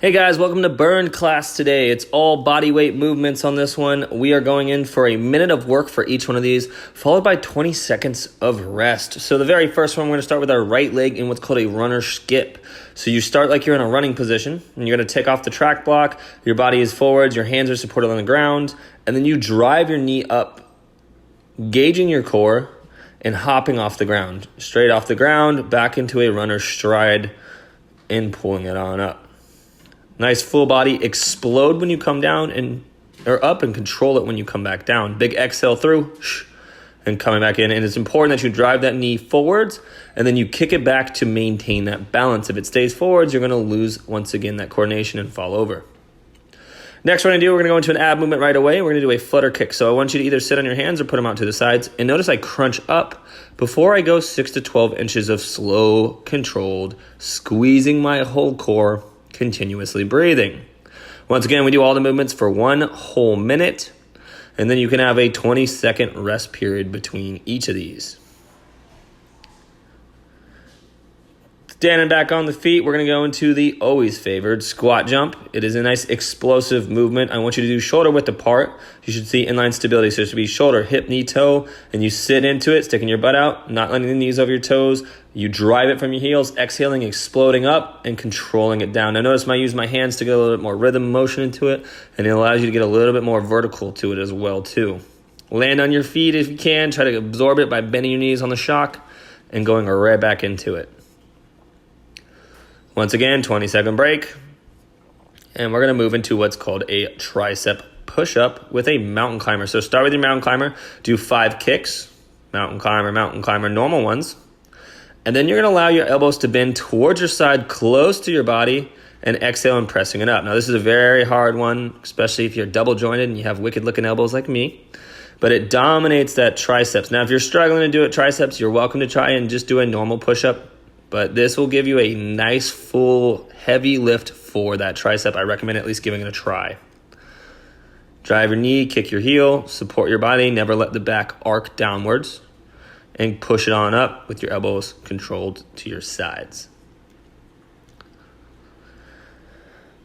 Hey guys, welcome to Burn class today. It's all body weight movements on this one. We are going in for a minute of work for each one of these, followed by 20 seconds of rest. So the very first one, we're going to start with our right leg in what's called a runner skip. So you start like you're in a running position, and you're going to take off the track block. Your body is forwards, your hands are supported on the ground, and then you drive your knee up, gauging your core and hopping off the ground. Straight off the ground, back into a runner stride, and pulling it on up. Nice full body explode when you come down or up, and control it when you come back down. Big exhale through and coming back in. And it's important that you drive that knee forwards and then you kick it back to maintain that balance. If it stays forwards, you're going to lose once again that coordination and fall over. Next, we're going to go into an ab movement right away. We're going to do a flutter kick. So I want you to either sit on your hands or put them out to the sides. And notice I crunch up before I go 6 to 12 inches of slow, controlled, squeezing my whole core, continuously breathing. Once again, we do all the movements for 1 whole minute, and then you can have a 20-second rest period between each of these. Standing back on the feet, we're going to go into the always favored squat jump. It is a nice explosive movement. I want you to do shoulder width apart. You should see inline stability. So it should be shoulder, hip, knee, toe, and you sit into it, sticking your butt out, not letting the knees over your toes. You drive it from your heels, exhaling, exploding up, and controlling it down. Now notice I use my hands to get a little bit more rhythm motion into it, and it allows you to get a little bit more vertical to it as well too. Land on your feet if you can. Try to absorb it by bending your knees on the shock and going right back into it. Once again, 20-second break. And we're going to move into what's called a tricep push-up with a mountain climber. So start with your mountain climber. Do 5 kicks. Mountain climber, normal ones. And then you're going to allow your elbows to bend towards your side, close to your body, and exhale and pressing it up. Now, this is a very hard one, especially if you're double jointed and you have wicked-looking elbows like me. But it dominates that triceps. Now, if you're struggling to do it triceps, you're welcome to try and just do a normal push-up. But this will give you a nice, full, heavy lift for that tricep. I recommend at least giving it a try. Drive your knee, kick your heel, support your body. Never let the back arc downwards. And push it on up with your elbows controlled to your sides.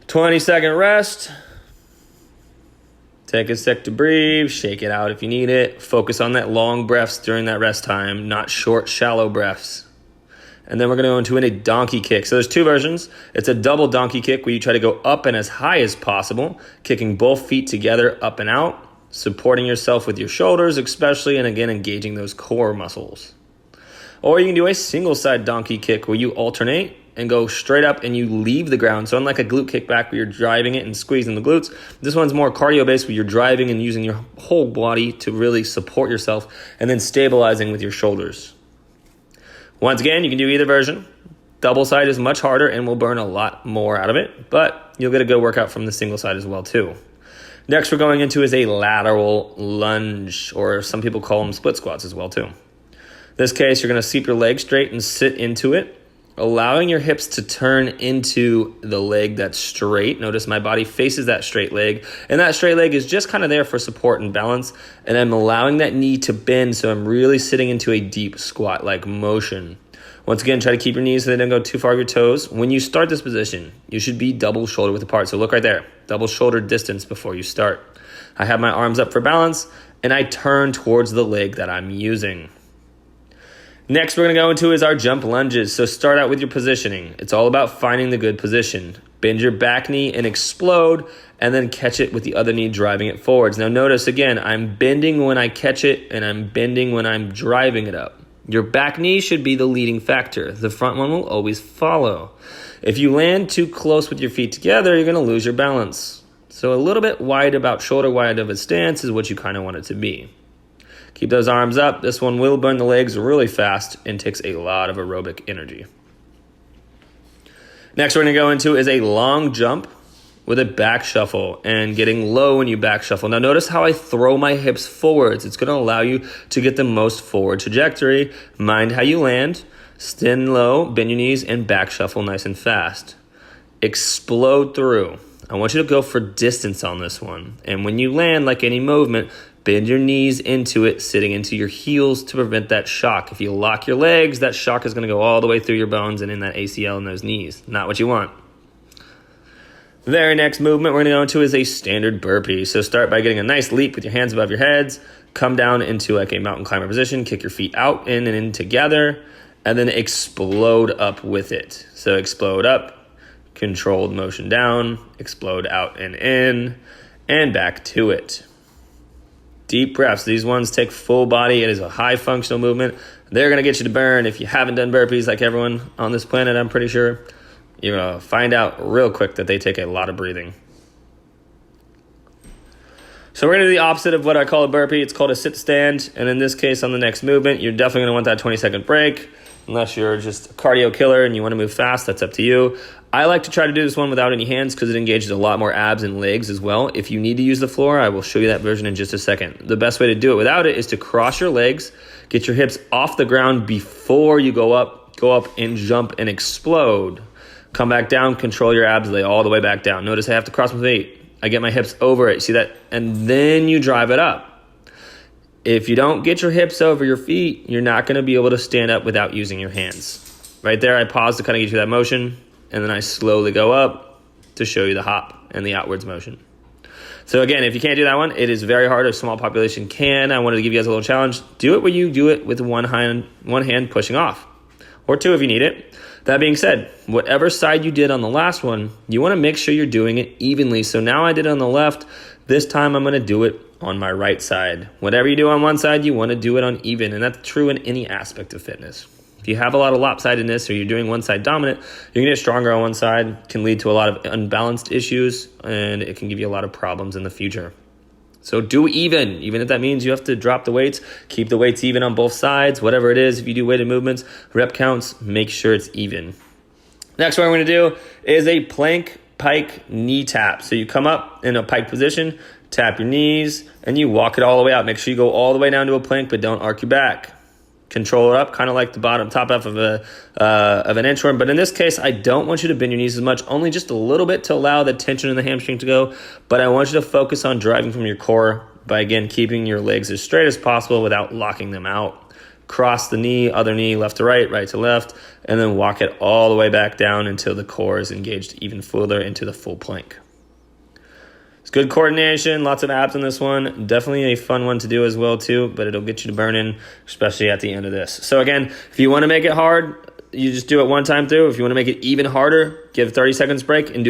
20-second rest. Take a sec to breathe. Shake it out if you need it. Focus on that long breaths during that rest time, not short, shallow breaths. And then we're going to go into a donkey kick. So there's 2 versions. It's a double donkey kick where you try to go up and as high as possible, kicking both feet together up and out, supporting yourself with your shoulders especially, and again, engaging those core muscles. Or you can do a single side donkey kick where you alternate and go straight up and you leave the ground. So unlike a glute kickback where you're driving it and squeezing the glutes, this one's more cardio based where you're driving and using your whole body to really support yourself and then stabilizing with your shoulders. Once again, you can do either version. Double side is much harder and will burn a lot more out of it, but you'll get a good workout from the single side as well too. Next we're going into is a lateral lunge, or some people call them split squats as well too. In this case, you're going to keep your legs straight and sit into it, allowing your hips to turn into the leg that's straight. Notice my body faces that straight leg, and that straight leg is just kind of there for support and balance, and I'm allowing that knee to bend, so I'm really sitting into a deep squat-like motion. Once again, try to keep your knees so they don't go too far of your toes. When you start this position, you should be double shoulder width apart. So look right there, double shoulder distance before you start. I have my arms up for balance, and I turn towards the leg that I'm using. Next, we're going to go into is our jump lunges. So start out with your positioning. It's all about finding the good position. Bend your back knee and explode, and then catch it with the other knee, driving it forwards. Now notice, again, I'm bending when I catch it, and I'm bending when I'm driving it up. Your back knee should be the leading factor. The front one will always follow. If you land too close with your feet together, you're going to lose your balance. So a little bit wide, about shoulder wide of a stance is what you kind of want it to be. Keep those arms up. This one will burn the legs really fast and takes a lot of aerobic energy. Next we're going to go into is a long jump with a back shuffle and getting low when you back shuffle. Now notice how I throw my hips forwards. It's going to allow you to get the most forward trajectory. Mind how you land. Stand low, bend your knees, and back shuffle nice and fast. Explode through. I want you to go for distance on this one. And when you land, like any movement, bend your knees into it, sitting into your heels to prevent that shock. If you lock your legs, that shock is going to go all the way through your bones and in that ACL and those knees. Not what you want. Very next movement we're going to go into is a standard burpee. So start by getting a nice leap with your hands above your heads. Come down into like a mountain climber position. Kick your feet out, in and in together. And then explode up with it. So explode up, controlled motion down, explode out and in, and back to it. Deep breaths. These ones take full body. It is a high functional movement. They're going to get you to burn. If you haven't done burpees like everyone on this planet, I'm pretty sure, you're going to find out real quick that they take a lot of breathing. So we're going to do the opposite of what I call a burpee. It's called a sit stand. And in this case, on the next movement, you're definitely going to want that 20-second break. Unless you're just a cardio killer and you want to move fast, that's up to you. I like to try to do this one without any hands because it engages a lot more abs and legs as well. If you need to use the floor, I will show you that version in just a second. The best way to do it without it is to cross your legs, get your hips off the ground before you go up and jump and explode. Come back down, control your abs, lay all the way back down. Notice I have to cross my feet. I get my hips over it, see that? And then you drive it up. If you don't get your hips over your feet, you're not going to be able to stand up without using your hands. Right there, I pause to kind of get you that motion, and then I slowly go up to show you the hop and the outwards motion. So again, if you can't do that one, it is very hard. A small population can. I wanted to give you guys a little challenge. Do it where you do it with one hand pushing off, or two if you need it. That being said, whatever side you did on the last one, you want to make sure you're doing it evenly. So now I did it on the left. This time I'm going to do it on my right side. Whatever you do on one side, you want to do it on even. And that's true in any aspect of fitness. If you have a lot of lopsidedness or you're doing one side dominant, you're going to get stronger on one side, can lead to a lot of unbalanced issues, and it can give you a lot of problems in the future. So do even if that means you have to drop the weights, keep the weights even on both sides, whatever it is. If you do weighted movements, rep counts, make sure it's even. Next one we're going to do is a plank pike knee tap. So you come up in a pike position, tap your knees, and you walk it all the way out. Make sure you go all the way down to a plank, but don't arc your top it up, kind of like the top half of an inchworm. But in this case, I don't want you to bend your knees as much, only just a little bit to allow the tension in the hamstring to go. But I want you to focus on driving from your core by, again, keeping your legs as straight as possible without locking them out. Cross the knee, other knee, left to right, right to left, and then walk it all the way back down until the core is engaged even further into the full plank. It's good coordination, lots of abs in this one. Definitely a fun one to do as well too, but it'll get you to burn in, especially at the end of this. So again, if you want to make it hard, you just do it one time through. If you want to make it even harder, give 30 seconds break and do the